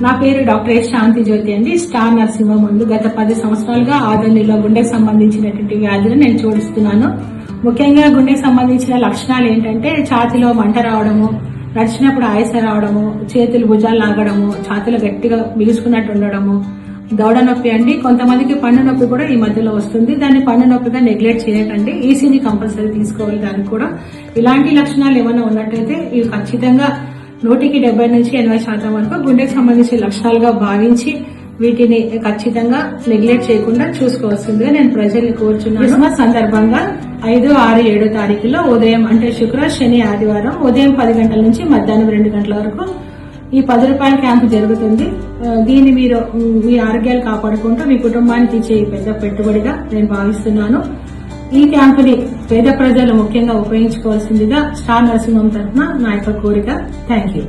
నా పేరు doctor yes శాంతి జ్యోతి అండి. స్టార్ నర్సింహ ముందు గత 10 సంవత్సరాలుగా ఆదరణలో గుండెకు సంబంధించినటువంటి వ్యాధులు నేను చూపిస్తున్నాను. ముఖ్యంగా గుండెకు సంబంధించిన లక్షణాలు ఏంటంటే ఛాతిలో మంట రావడము, నడిచినప్పుడు ఆయాస రావడము, చేతులు భుజాలు లాగడము, ఛాతిలో గట్టిగా బిగుసుకున్నట్టు ఉండడము, దవడ నొప్పి అండి. కొంతమందికి పన్ను నొప్పి కూడా ఈ మధ్యలో వస్తుంది. దాన్ని పన్ను నొప్పిగా నెగ్లెక్ట్ చేయకండి. ఈసీజీ కంపల్సరీ తీసుకోవాలి. దానికి కూడా ఇలాంటి లక్షణాలు ఏమైనా ఉన్నట్టయితే ఇవి ఖచ్చితంగా 100% నుంచి 80% వరకు గుండెకు సంబంధించిన లక్షణాలుగా భావించి వీటిని ఖచ్చితంగా నెగ్లెక్ట్ చేయకుండా చూసుకోవాల్సిందిగా నేను ప్రజల్ని కోరుచున్నాను. క్రిస్మస్ సందర్భంగా 5, 6, 7 తారీఖులో ఉదయం అంటే శుక్ర, శని, ఆదివారం ఉదయం 10 గంటల నుంచి మధ్యాహ్నం 2 గంటల వరకు ఈ 10 రూపాయల క్యాంపు జరుగుతుంది. దీన్ని మీరు మీ ఆరోగ్యాలు కాపాడుకుంటూ మీ కుటుంబానికి ఇచ్చే పెద్ద పెట్టుబడిగా నేను భావిస్తున్నాను. ఈ క్యాంపుని పేద ప్రజలు ముఖ్యంగా ఉపయోగించుకోవాల్సిందిగా స్టార్ నరసింహం తరఫున నా యొక్క కోరిక. Thank you.